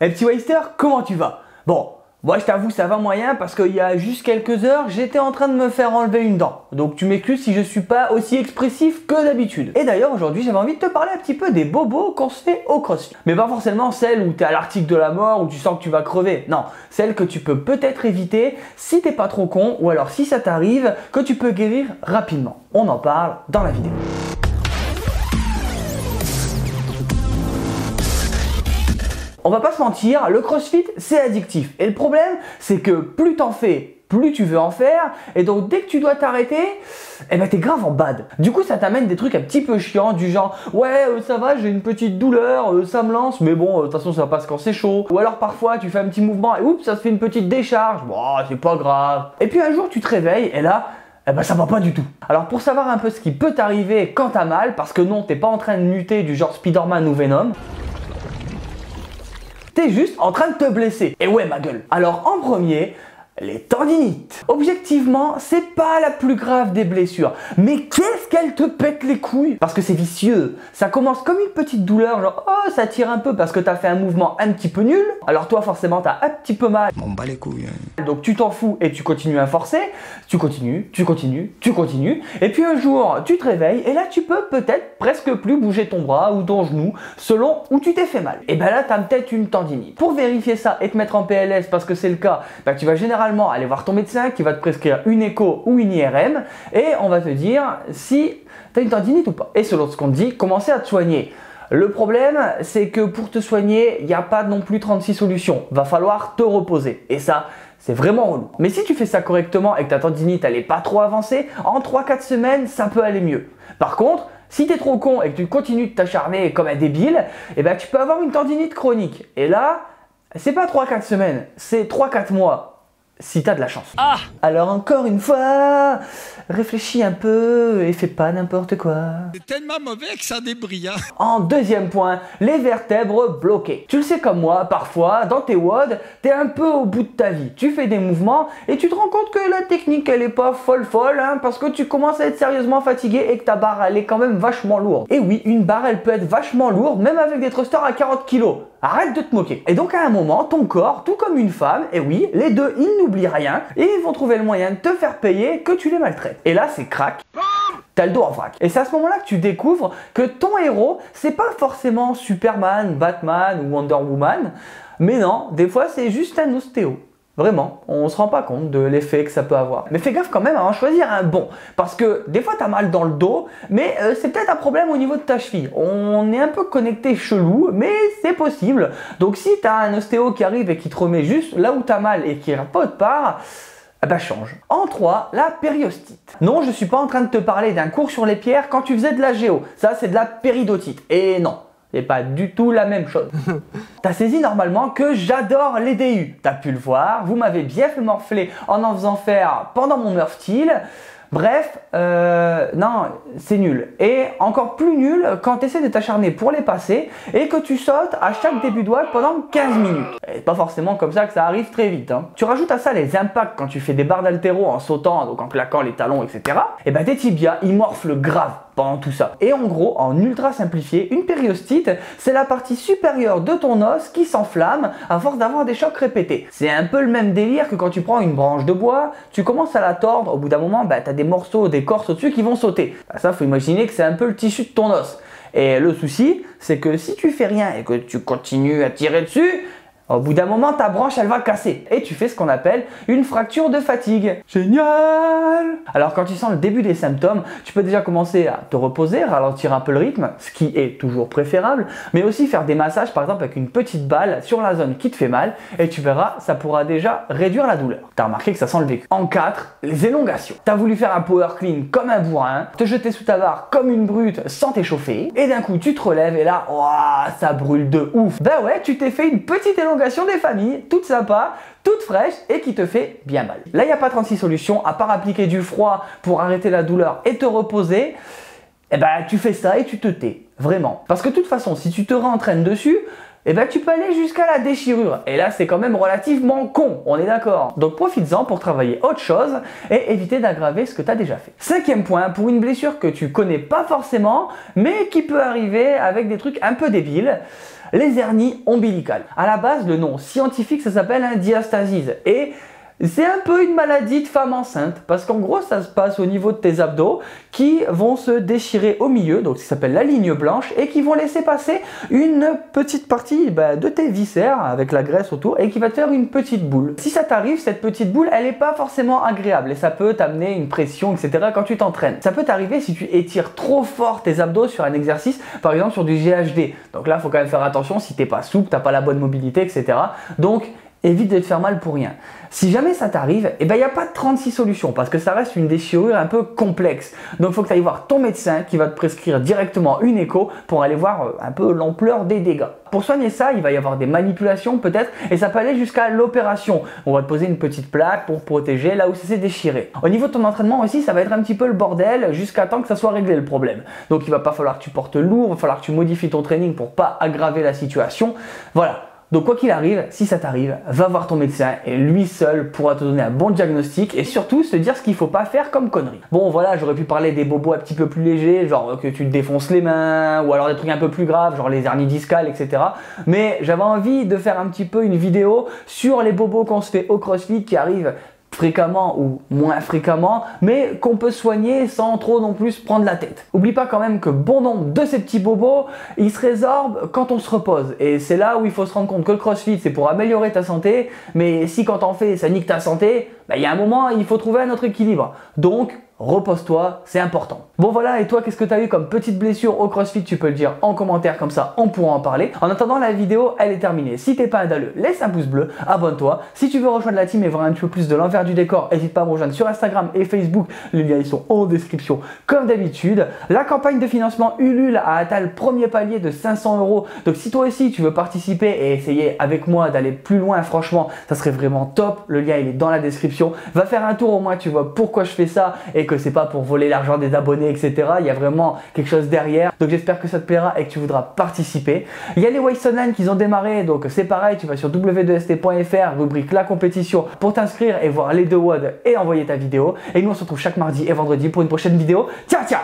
Hey petit Waster, comment tu vas? Bon, moi je t'avoue ça va moyen parce qu'il y a juste quelques heures, j'étais en train de me faire enlever une dent. Donc tu m'excuses si je suis pas aussi expressif que d'habitude. Et d'ailleurs aujourd'hui j'avais envie de te parler un petit peu des bobos qu'on se fait au CrossFit. Mais pas forcément celles où t'es à l'article de la mort, où tu sens que tu vas crever. Non, celles que tu peux peut-être éviter si t'es pas trop con ou alors si ça t'arrive, que tu peux guérir rapidement. On en parle dans la vidéo. On va pas se mentir, le CrossFit c'est addictif. Et le problème, c'est que plus t'en fais, plus tu veux en faire. Et donc dès que tu dois t'arrêter, eh ben t'es grave en bad. Du coup ça t'amène des trucs un petit peu chiants du genre ouais ça va, j'ai une petite douleur, ça me lance, mais bon de toute façon ça passe quand c'est chaud. Ou alors parfois tu fais un petit mouvement et oups ça se fait une petite décharge, bon c'est pas grave. Et puis un jour tu te réveilles et là eh ben ça va pas du tout. Alors pour savoir un peu ce qui peut t'arriver quand t'as mal, parce que non t'es pas en train de muter du genre Spider-Man ou Venom, t'es juste en train de te blesser. Et ouais ma gueule. Alors en premier, les tendinites. Objectivement, c'est pas la plus grave des blessures. Mais qu'est-ce qu'elle te pète les couilles? Parce que c'est vicieux. Ça commence comme une petite douleur, genre oh ça tire un peu parce que t'as fait un mouvement un petit peu nul. Alors toi forcément t'as un petit peu mal. M'en bats les couilles. Donc tu t'en fous et tu continues à forcer. Tu continues. Et puis un jour, tu te réveilles et là tu peux peut-être presque plus bouger ton bras ou ton genou selon où tu t'es fait mal. Et ben là t'as peut-être une tendinite. Pour vérifier ça et te mettre en PLS parce que c'est le cas, ben, tu vas généralement aller voir ton médecin qui va te prescrire une écho ou une IRM et on va te dire si tu as une tendinite ou pas. Et selon ce qu'on te dit, commencer à te soigner. Le problème, c'est que pour te soigner, il n'y a pas non plus 36 solutions. Va falloir te reposer. Et ça, c'est vraiment relou. Mais si tu fais ça correctement et que ta tendinite elle est pas trop avancée, en 3-4 semaines, ça peut aller mieux. Par contre, si tu es trop con et que tu continues de t'acharner comme un débile, eh ben, tu peux avoir une tendinite chronique. Et là, c'est pas 3-4 semaines, c'est 3-4 mois. Si t'as de la chance. Ah! Alors encore une fois, réfléchis un peu et fais pas n'importe quoi. C'est tellement mauvais que ça débrille. En deuxième point, les vertèbres bloquées. Tu le sais comme moi, parfois, dans tes WOD, t'es un peu au bout de ta vie. Tu fais des mouvements et tu te rends compte que la technique, elle est pas folle, hein, parce que tu commences à être sérieusement fatigué et que ta barre, elle est quand même vachement lourde. Et oui, une barre, elle peut être vachement lourde, même avec des thrusters à 40 kg. Arrête de te moquer. Et donc à un moment, ton corps, tout comme une femme, et oui, les deux, ils n'oublient rien et ils vont trouver le moyen de te faire payer que tu les maltraites. Et là, c'est crack. T'as le dos en vrac. Et c'est à ce moment-là que tu découvres que ton héros, c'est pas forcément Superman, Batman ou Wonder Woman, mais non, des fois c'est juste un ostéo. Vraiment, on se rend pas compte de l'effet que ça peut avoir. Mais fais gaffe quand même à en choisir un bon. Parce que des fois t'as mal dans le dos, mais c'est peut-être un problème au niveau de ta cheville. On est un peu connecté chelou, mais c'est possible. Donc si t'as un ostéo qui arrive et qui te remet juste là où t'as mal et qui ira pas autre part, bah change. En 3, la périostite. Non, je suis pas en train de te parler d'un cours sur les pierres quand tu faisais de la géo. Ça c'est de la péridotite. Et non. C'est pas du tout la même chose. T'as saisi normalement que j'adore les DU. T'as pu le voir, vous m'avez bien fait morfler en faisant faire pendant mon Murph Steel. Bref, non, c'est nul. Et encore plus nul quand tu essaies de t'acharner pour les passer et que tu sautes à chaque début de WOD pendant 15 minutes. Et c'est pas forcément comme ça que ça arrive très vite. Hein. Tu rajoutes à ça les impacts quand tu fais des barres d'haltéro en sautant, donc en claquant les talons, etc. Et ben tes tibias, ils morflent grave pendant tout ça. Et en gros, en ultra simplifié, une périostite, c'est la partie supérieure de ton os qui s'enflamme à force d'avoir des chocs répétés. C'est un peu le même délire que quand tu prends une branche de bois, tu commences à la tordre, au bout d'un moment, bah, tu as des morceaux d'écorce au-dessus qui vont sauter. Bah, ça, faut imaginer que c'est un peu le tissu de ton os. Et le souci, c'est que si tu fais rien et que tu continues à tirer dessus, au bout d'un moment, ta branche, elle va casser. Et tu fais ce qu'on appelle une fracture de fatigue. Génial! Alors, quand tu sens le début des symptômes, tu peux déjà commencer à te reposer, ralentir un peu le rythme, ce qui est toujours préférable, mais aussi faire des massages, par exemple, avec une petite balle sur la zone qui te fait mal, et tu verras, ça pourra déjà réduire la douleur. T'as remarqué que ça sent le vécu. En 4, les élongations. T'as voulu faire un power clean comme un bourrin, te jeter sous ta barre comme une brute sans t'échauffer, et d'un coup, tu te relèves, et là, ouah, ça brûle de ouf. Ben ouais, tu t'es fait une petite élongation des familles, toute sympa, toute fraîche et qui te fait bien mal. Là, il n'y a pas 36 solutions, à part appliquer du froid pour arrêter la douleur et te reposer. Eh ben, tu fais ça et tu te tais, vraiment. Parce que de toute façon, si tu te rentraînes dessus, eh ben, tu peux aller jusqu'à la déchirure. Et là, c'est quand même relativement con, on est d'accord. Donc, profites-en pour travailler autre chose et éviter d'aggraver ce que tu as déjà fait. 5e point, pour une blessure que tu connais pas forcément, mais qui peut arriver avec des trucs un peu débiles. les hernies ombilicales. À la base, le nom scientifique, ça s'appelle un diastasis et c'est un peu une maladie de femme enceinte parce qu'en gros ça se passe au niveau de tes abdos qui vont se déchirer au milieu, donc ça s'appelle la ligne blanche, et qui vont laisser passer une petite partie de tes viscères avec la graisse autour et qui va te faire une petite boule. Si ça t'arrive, cette petite boule elle n'est pas forcément agréable et ça peut t'amener une pression etc. quand tu t'entraînes. Ça peut t'arriver si tu étires trop fort tes abdos sur un exercice, par exemple sur du GHD. Donc là il faut quand même faire attention si t'es pas souple, t'as pas la bonne mobilité etc. Donc évite de te faire mal pour rien. Si jamais ça t'arrive, il n'y a pas de 36 solutions parce que ça reste une déchirure un peu complexe. Donc il faut que tu ailles voir ton médecin qui va te prescrire directement une écho pour aller voir un peu l'ampleur des dégâts. Pour soigner ça, il va y avoir des manipulations peut-être et ça peut aller jusqu'à l'opération. On va te poser une petite plaque pour protéger là où ça s'est déchiré. Au niveau de ton entraînement aussi, ça va être un petit peu le bordel jusqu'à temps que ça soit réglé le problème. Donc il va pas falloir que tu portes lourd, il va falloir que tu modifies ton training pour pas aggraver la situation. Voilà. Donc quoi qu'il arrive, si ça t'arrive, va voir ton médecin et lui seul pourra te donner un bon diagnostic et surtout se dire ce qu'il faut pas faire comme connerie. Bon voilà, j'aurais pu parler des bobos un petit peu plus légers, genre que tu te défonces les mains ou alors des trucs un peu plus graves, genre les hernies discales, etc. Mais j'avais envie de faire un petit peu une vidéo sur les bobos qu'on se fait au CrossFit qui arrivent fréquemment ou moins fréquemment, mais qu'on peut soigner sans trop non plus prendre la tête. Oublie pas quand même que bon nombre de ces petits bobos, ils se résorbent quand on se repose. Et c'est là où il faut se rendre compte que le CrossFit, c'est pour améliorer ta santé, mais si quand t'en fais, ça nique ta santé, il y a un moment, il faut trouver un autre équilibre. Donc, repose-toi, c'est important. Bon voilà, et toi, qu'est-ce que tu as eu comme petite blessure au CrossFit? Tu peux le dire en commentaire, comme ça on pourra en parler. En attendant, la vidéo, elle est terminée. Si t'es pas un dalleux, laisse un pouce bleu, abonne-toi. Si tu veux rejoindre la team et voir un petit peu plus de l'envers du décor, n'hésite pas à me rejoindre sur Instagram et Facebook. Les liens ils sont en description comme d'habitude. La campagne de financement Ulule a atteint le premier palier de 500 €. Donc si toi aussi tu veux participer et essayer avec moi d'aller plus loin, franchement, ça serait vraiment top. Le lien il est dans la description. Va faire un tour au moins, tu vois pourquoi je fais ça et que c'est pas pour voler l'argent des abonnés, etc. Il y a vraiment quelque chose derrière. Donc j'espère que ça te plaira et que tu voudras participer. Il y a les Waist Online qui ont démarré, donc c'est pareil, tu vas sur w2st.fr, rubrique la compétition pour t'inscrire et voir les 2 WOD et envoyer ta vidéo. Et nous on se retrouve chaque mardi et vendredi pour une prochaine vidéo. Ciao ciao.